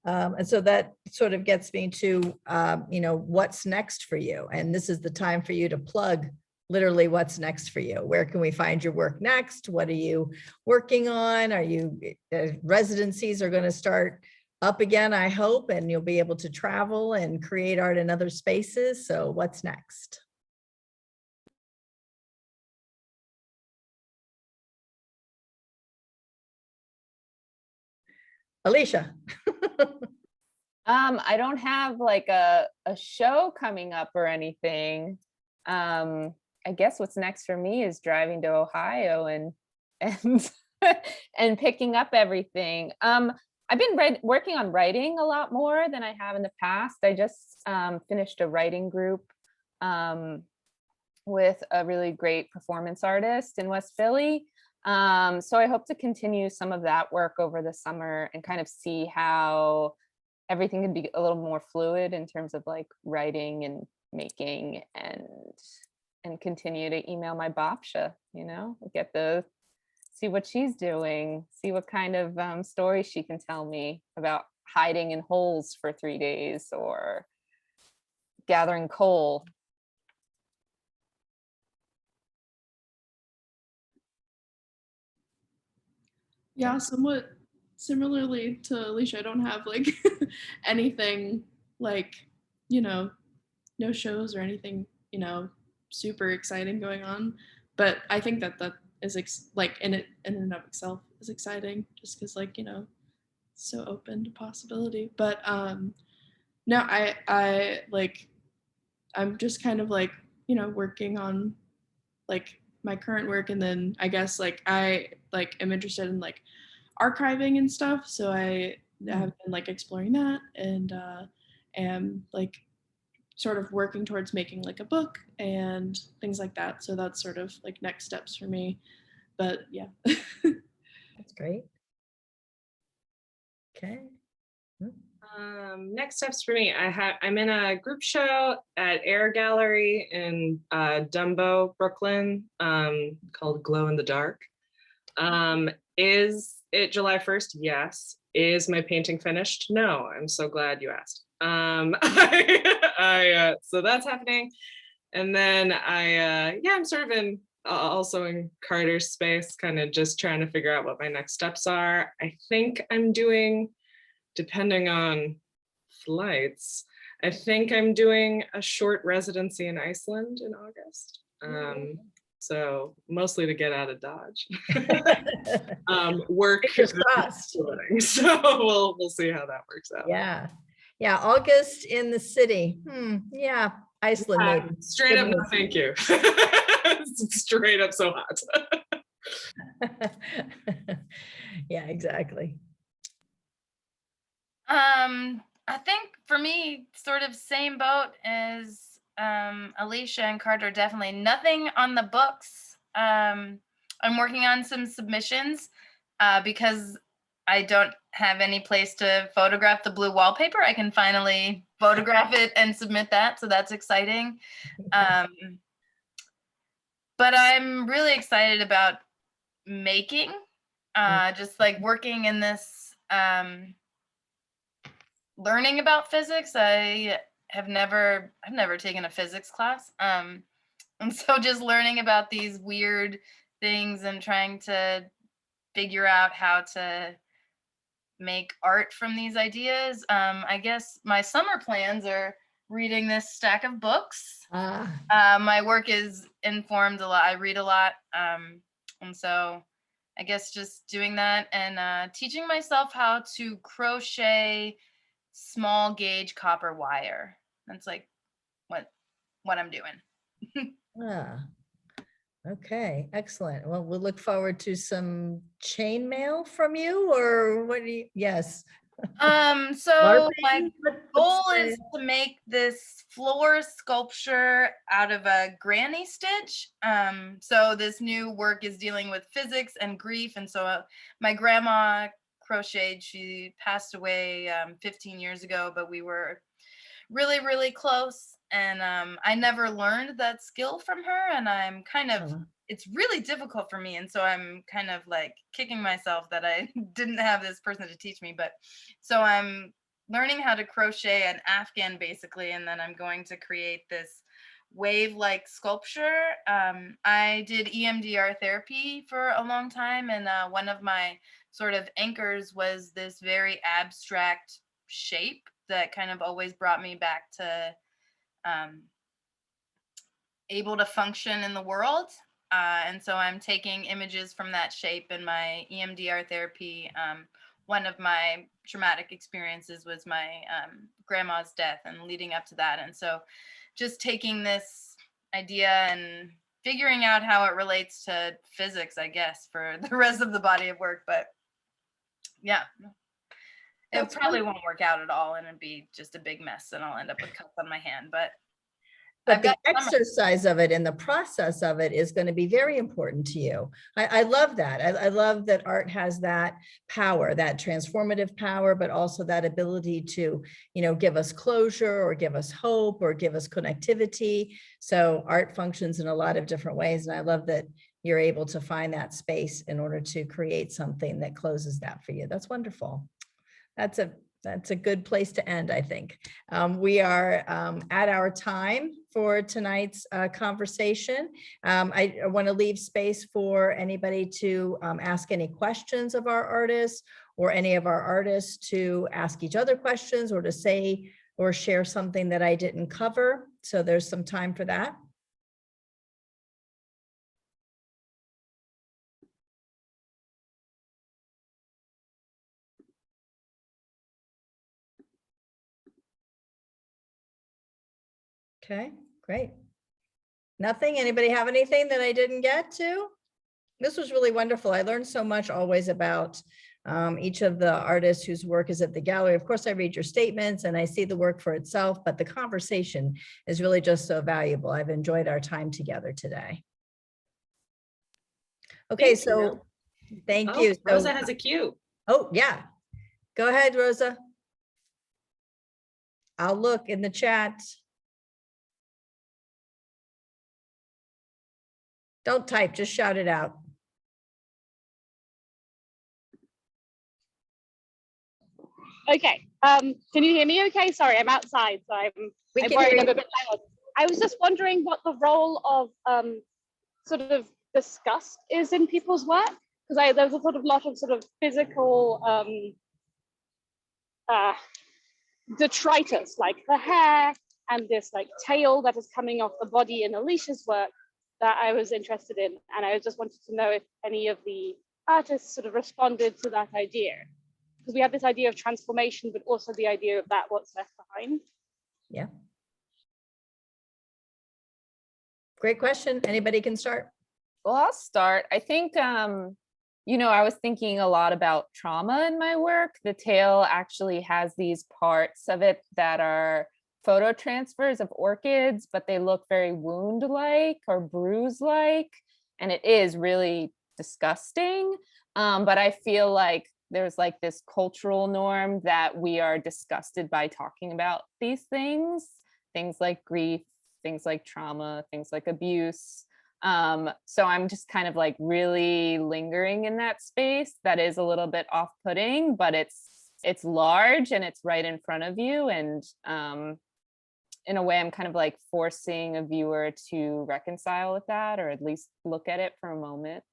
A: And so that sort of gets me to, what's next for you? And this is the time for you to plug literally what's next for you. Where can we find your work next? What are you working on? Are you, residencies are going to start up again, I hope, and you'll be able to travel and create art in other spaces. So what's next? Alicia.
E: I don't have like a show coming up or anything. I guess what's next for me is driving to Ohio and and picking up everything. I've been working on writing a lot more than I have in the past. I just finished a writing group with a really great performance artist in West Philly. So I hope to continue some of that work over the summer and kind of see how everything can be a little more fluid in terms of like writing and making, and continue to email my Bapsha, see what she's doing, see what kind of stories she can tell me about hiding in holes for 3 days or gathering coal.
D: Yeah, somewhat similarly to Alicia, I don't have like anything like, no shows or anything, super exciting going on. But I think that is like in and of itself is exciting, just because like, so open to possibility. But no, I like, I'm just kind of like, working on like my current work, and then I guess like I like am interested in like archiving and stuff, so I have been like exploring that, and am like sort of working towards making like a book and things like that. So that's sort of like next steps for me. But yeah.
A: That's great. Okay.
C: Next steps for me, I'm in a group show at Air Gallery in Dumbo, Brooklyn, called Glow in the Dark. Is it July 1st? Yes. Is my painting finished? No. I'm so glad you asked. So that's happening. And then I'm sort of also in Carter's space, kind of just trying to figure out what my next steps are. I think I'm doing, depending on flights, I think I'm doing a short residency in Iceland in August. So mostly to get out of Dodge. Work.
A: Fingers crossed.
C: So we'll see how that works out.
A: Yeah. Yeah. August in the city. Yeah. Iceland, maybe.
C: Straight up, no, thank you. Straight up so hot.
A: Yeah, exactly.
B: I think for me, sort of same boat as Alicia and Carter, definitely nothing on the books. I'm working on some submissions because I don't have any place to photograph the blue wallpaper. I can finally photograph it and submit that, so that's exciting. But I'm really excited about making, just like working in this, learning about physics. I've never taken a physics class. And so just learning about these weird things and trying to figure out how to make art from these ideas. I guess my summer plans are reading this stack of books. My work is informed a lot. I read a lot. And so I guess just doing that and teaching myself how to crochet small gauge copper wire. That's like what I'm doing.
A: Okay, excellent. Well, we'll look forward to some chain mail from you, or what do you, yes.
B: So my
A: What's
B: goal
A: the-
B: is to make this floor sculpture out of a granny stitch. So this new work is dealing with physics and grief. And so my grandma crocheted. She passed away 15 years ago, but we were really, really close. And I never learned that skill from her. And I'm kind of, it's really difficult for me. And so I'm kind of like kicking myself that I didn't have this person to teach me. But so I'm learning how to crochet an Afghan basically. And then I'm going to create this wave-like sculpture. I did EMDR therapy for a long time. And one of my sort of anchors was this very abstract shape that kind of always brought me back to able to function in the world. And so I'm taking images from that shape in my EMDR therapy. One of my traumatic experiences was my grandma's death and leading up to that. And so just taking this idea and figuring out how it relates to physics, I guess, for the rest of the body of work. But yeah, it probably won't work out at all and it'd be just a big mess and I'll end up with cuts on my hand. But
A: the exercise of it and the process of it is going to be very important to you. I love that. I love that art has that power, that transformative power, but also that ability to, you know, give us closure or give us hope or give us connectivity. So art functions in a lot of different ways. And I love that you're able to find that space in order to create something that closes that for you. That's wonderful. That's a good place to end, I think. We are at our time for tonight's conversation. I want to leave space for anybody to ask any questions of our artists or any of our artists to ask each other questions or to say or share something that I didn't cover. So there's some time for that. Okay, great. Nothing? Anybody have anything that I didn't get to? This was really wonderful. I learned so much always about each of the artists whose work is at the gallery. Of course, I read your statements and I see the work for itself, but the conversation is really just so valuable. I've enjoyed our time together today. Okay, so thank you.
C: Rosa has a cue.
A: Oh, yeah. Go ahead, Rosa. I'll look in the chat. Don't type, just shout it out.
F: Okay. Can you hear me okay? Sorry, I'm outside, so I'm worried I'm a bit loud. I was just wondering what the role of sort of disgust is in people's work, because there's a sort of lot of sort of physical detritus, like the hair and this like tail that is coming off the body in Alicia's work that I was interested in. And I just wanted to know if any of the artists sort of responded to that idea. Because we have this idea of transformation, but also the idea of that what's left behind.
A: Yeah. Great question. Anybody can start.
E: Well, I'll start. I think I was thinking a lot about trauma in my work. The tail actually has these parts of it that are photo transfers of orchids, but they look very wound-like or bruise-like, and it is really disgusting. But I feel like there's like this cultural norm that we are disgusted by talking about these things like grief, things like trauma, things like abuse. So I'm just kind of like really lingering in that space that is a little bit off-putting, but it's large and it's right in front of you. And in a way, I'm kind of like forcing a viewer to reconcile with that, or at least look at it for a moment.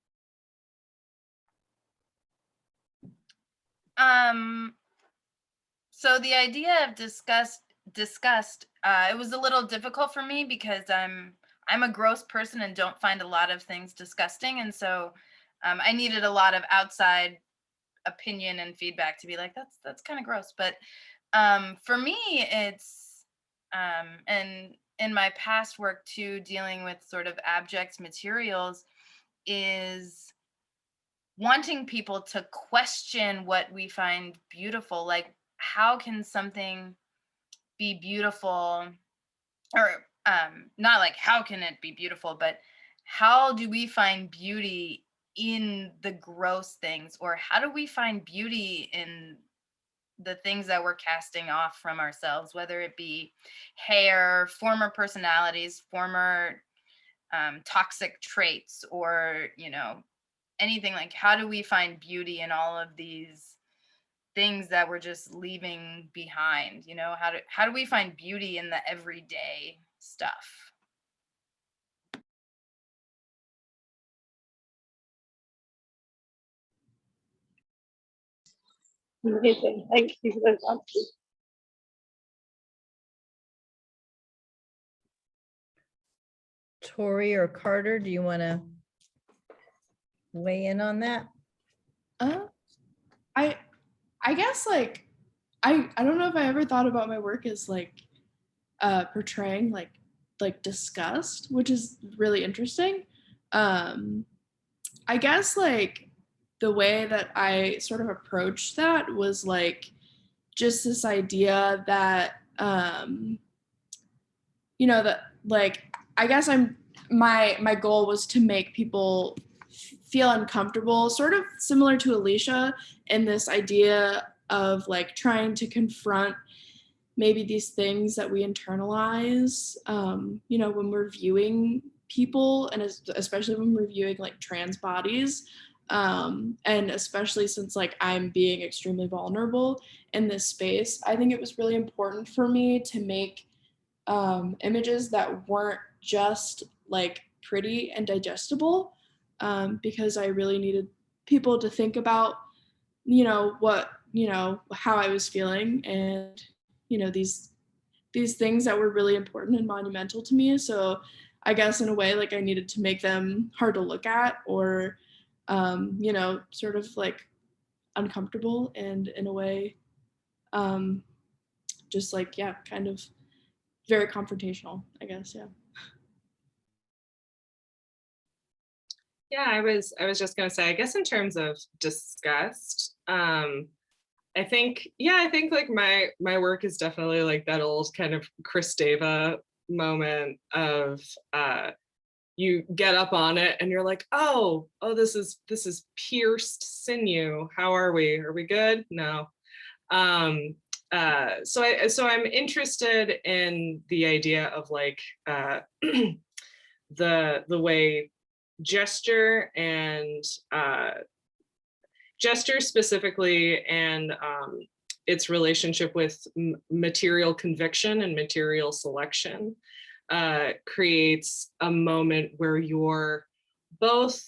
B: So the idea of disgust, it was a little difficult for me because I'm a gross person and don't find a lot of things disgusting. And so I needed a lot of outside opinion and feedback to be like, that's kind of gross. But for me, it's, and in my past work too, dealing with sort of abject materials, is wanting people to question what we find beautiful. Like, how can something be beautiful, or not like how can it be beautiful, but how do we find beauty in the gross things, or how do we find beauty in the things that we're casting off from ourselves, whether it be hair, former personalities, former toxic traits, or anything. Like, how do we find beauty in all of these things that we're just leaving behind? How do we find beauty in the everyday stuff?
F: Amazing. Thank you for those answers.
A: Torey or Carter, do you want to weigh in on that?
D: I guess like I don't know if I ever thought about my work as like portraying like disgust, which is really interesting. I guess like the way that I sort of approached that was like just this idea that that like I guess my goal was to make people feel uncomfortable, sort of similar to Alicia, in this idea of like trying to confront maybe these things that we internalize, when we're viewing people, and especially when we're viewing like trans bodies. And especially since like I'm being extremely vulnerable in this space, I think it was really important for me to make images that weren't just like pretty and digestible, because I really needed people to think about, how I was feeling, and, these things that were really important and monumental to me. So I guess in a way, like I needed to make them hard to look at, or, sort of like uncomfortable, and in a way, just like, yeah, kind of very confrontational, I guess. Yeah.
C: Yeah, I was just gonna say, I guess in terms of disgust, I think like my work is definitely like that old kind of Kristeva moment of you get up on it and you're like, oh, this is pierced sinew. How are we? Are we good? No. So I'm interested in the idea of like the way gesture and gesture specifically, and its relationship with material conviction and material selection creates a moment where you're both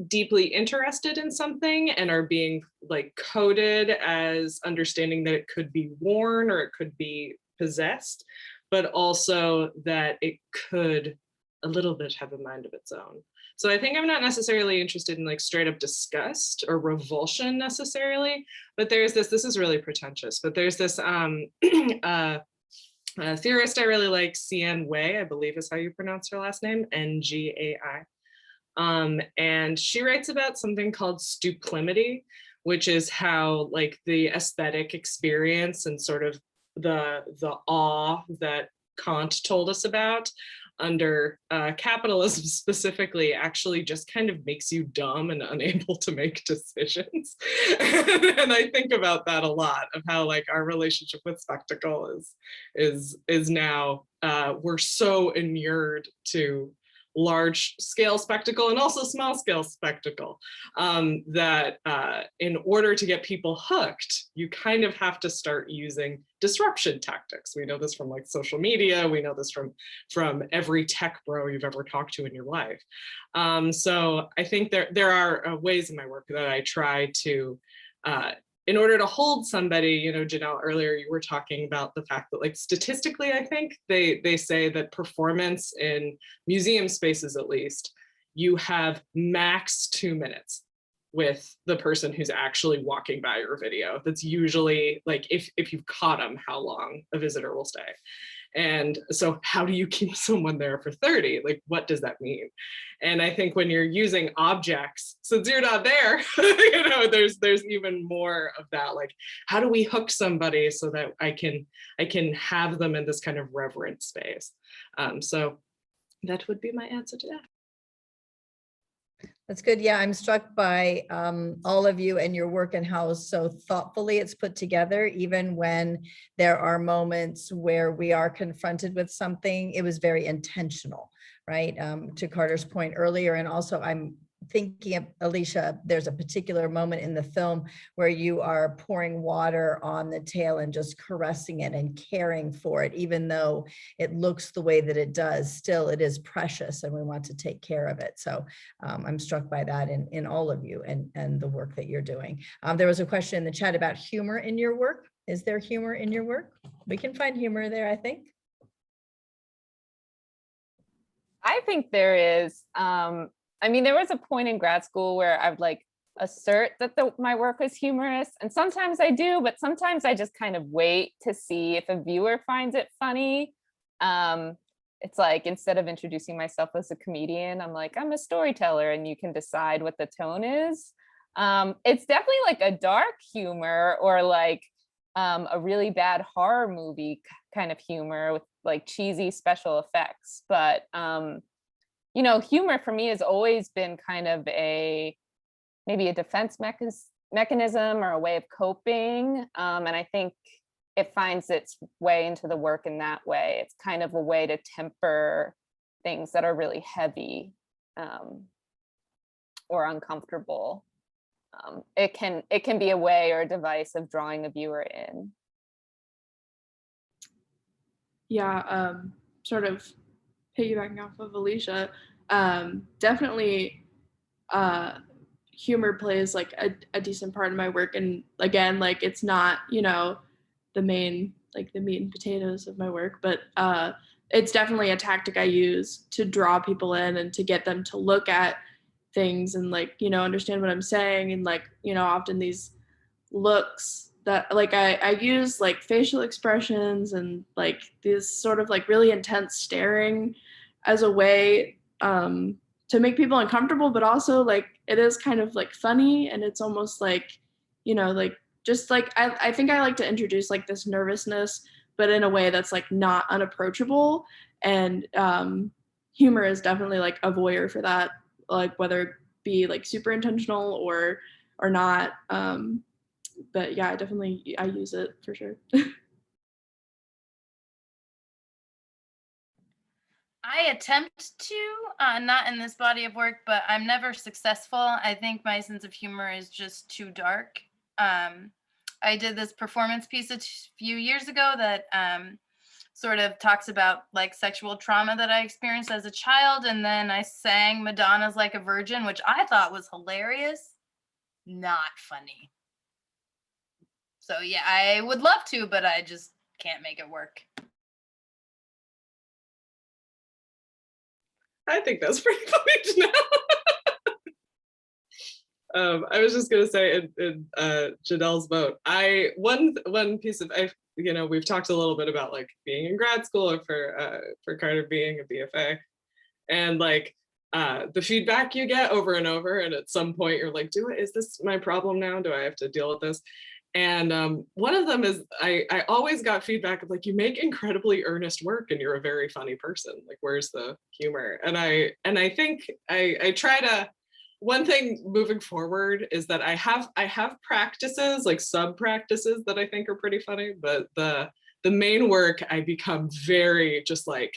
C: deeply interested in something and are being like coded as understanding that it could be worn or it could be possessed, but also that it could a little bit have a mind of its own. So I think I'm not necessarily interested in like straight up disgust or revulsion necessarily, but there's this is really pretentious, but there's this theorist I really like, C.N. Way, I believe is how you pronounce her last name, Ngai. And she writes about something called Stuplemity, which is how like the aesthetic experience and sort of the awe that Kant told us about under capitalism specifically actually just kind of makes you dumb and unable to make decisions. And I think about that a lot, of how like our relationship with spectacle is now we're so inured to large scale spectacle and also small scale spectacle, that in order to get people hooked, you kind of have to start using disruption tactics. We know this from like social media. We know this from every tech bro you've ever talked to in your life. So I think there are ways in my work that I try to, in order to hold somebody, you know, Janelle, earlier you were talking about the fact that like statistically, I think they say that performance in museum spaces, at least, you have max 2 minutes with the person who's actually walking by your video. That's usually like, if you've caught them, how long a visitor will stay. And so how do you keep someone there for 30? Like, what does that mean? And I think when you're using objects, since you're not there, you know, there's even more of that. Like, how do we hook somebody so that I can have them in this kind of reverent space? So that would be my answer to that.
A: That's good. Yeah, I'm struck by all of you and your work and how so thoughtfully it's put together, even when there are moments where we are confronted with something. It was very intentional, right? To Carter's point earlier. And also I'm thinking of, Alicia, there's a particular moment in the film where you are pouring water on the tail and just caressing it and caring for it, even though it looks the way that it does, still it is precious and we want to take care of it. So I'm struck by that in all of you and the work that you're doing. There was a question in the chat about humor in your work. Is there humor in your work? We can find humor there, I think.
E: I think there is. I mean, there was a point in grad school where I would like assert that my work was humorous, and sometimes I do, but sometimes I just kind of wait to see if a viewer finds it funny. It's like, instead of introducing myself as a comedian, I'm like, I'm a storyteller, and you can decide what the tone is. It's definitely like a dark humor, or like a really bad horror movie kind of humor with like cheesy special effects. But you know, humor for me has always been kind of maybe a defense mechanism or a way of coping. And I think it finds its way into the work in that way. It's kind of a way to temper things that are really heavy or uncomfortable. It can be a way or a device of drawing the viewer in.
D: Yeah, sort of piggybacking off of Alicia, definitely humor plays like a decent part in my work. And again, like, it's not, you know, the main, like the meat and potatoes of my work, but it's definitely a tactic I use to draw people in and to get them to look at things and like, you know, understand what I'm saying. And like, you know, often these looks that like I use like facial expressions and like this sort of like really intense staring as a way to make people uncomfortable, but also like it is kind of like funny, and it's almost like, you know, like just like I think I like to introduce like this nervousness, but in a way that's like not unapproachable. And humor is definitely like a voyeur for that, like whether it be like super intentional or not. But yeah, I use it for sure.
B: I attempt to, not in this body of work, but I'm never successful. I think my sense of humor is just too dark. I did this performance piece a few years ago that sort of talks about like sexual trauma that I experienced as a child. And then I sang Madonna's Like a Virgin, which I thought was hilarious, not funny. So yeah, I would love to, but I just can't make it work.
C: I think that's pretty funny now. I was just gonna say in Janelle's vote, one piece of, you know, we've talked a little bit about like being in grad school, or for Carter being a BFA, and like the feedback you get over and over, and at some point you're like, is this my problem now? Do I have to deal with this? And one of them is I always got feedback of like, you make incredibly earnest work and you're a very funny person. Like, where's the humor? And I think I try to, one thing moving forward is that I have practices, like sub practices that I think are pretty funny, but the main work I become very just like,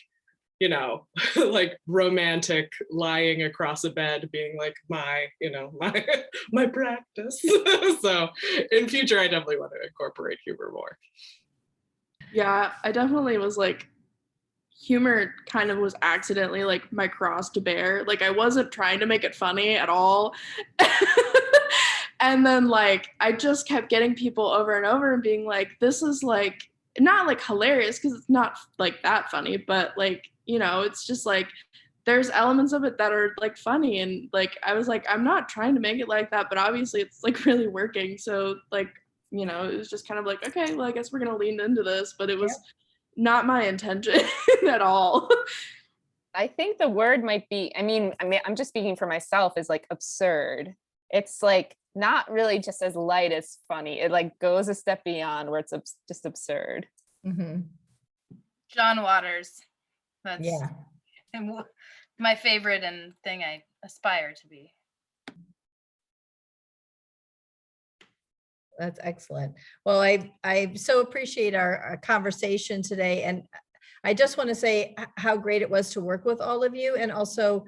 C: you know, like romantic, lying across a bed, being like my practice. So in future, I definitely want to incorporate humor more.
D: Yeah, I definitely was like, humor kind of was accidentally like my cross to bear. Like I wasn't trying to make it funny at all. And then like I just kept getting people over and over and being like, this is like not like hilarious because it's not like that funny, but like, you know, it's just like there's elements of it that are like funny. And like I was like, I'm not trying to make it like that, but obviously it's like really working. So like, you know, it was just kind of like, okay, well, I guess we're gonna lean into this, but it was not my intention at all.
E: I think the word might be, I mean, I'm just speaking for myself, is like absurd. It's like not really just as light as funny. It like goes a step beyond where it's just absurd.
A: Mm-hmm.
B: John Waters. That's
A: Yeah.
B: my favorite and thing I aspire to be.
A: That's excellent. Well, I so appreciate our conversation today. And I just want to say how great it was to work with all of you, and also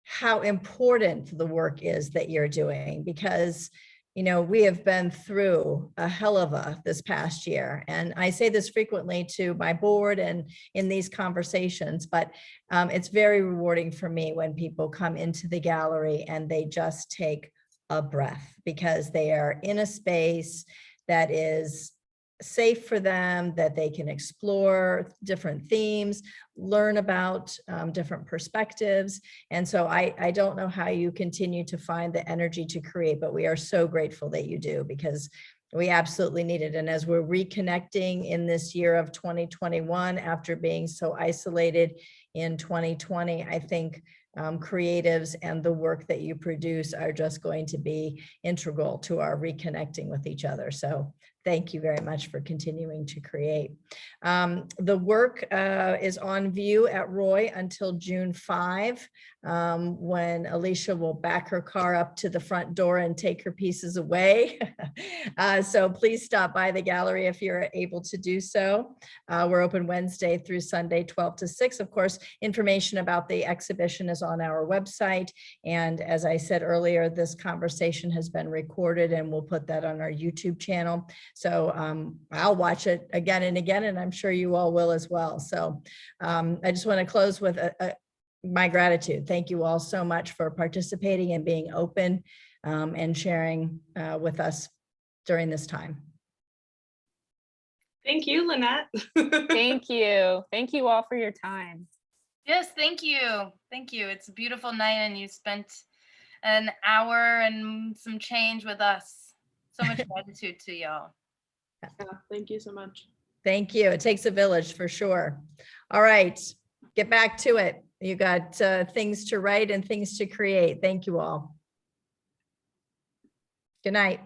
A: how important the work is that you're doing, because, you know, we have been through a hell of a this past year. And I say this frequently to my board and in these conversations, but it's very rewarding for me when people come into the gallery and they just take a breath, because they are in a space that is safe for them, that they can explore different themes, learn about different perspectives. And so I don't know how you continue to find the energy to create, but we are so grateful that you do, because we absolutely need it. And as we're reconnecting in this year of 2021, after being so isolated in 2020, I think creatives and the work that you produce are just going to be integral to our reconnecting with each other. So thank you very much for continuing to create. The work is on view at Roy until June 5, when Alicia will back her car up to the front door and take her pieces away. So please stop by the gallery if you're able to do so. We're open Wednesday through Sunday, 12 to 6. Of course, information about the exhibition is on our website. And as I said earlier, this conversation has been recorded and we'll put that on our YouTube channel. So I'll watch it again and again, and I'm sure you all will as well. So I just want to close with my gratitude. Thank you all so much for participating and being open and sharing with us during this time.
C: Thank you, Lynette.
E: Thank you. Thank you all for your time.
B: Yes, thank you. Thank you. It's a beautiful night and you spent an hour and some change with us. So much gratitude to y'all.
D: Yeah, thank you so much.
A: Thank you. It takes a village for sure. All right, get back to it. You got things to write and things to create. Thank you all. Good night.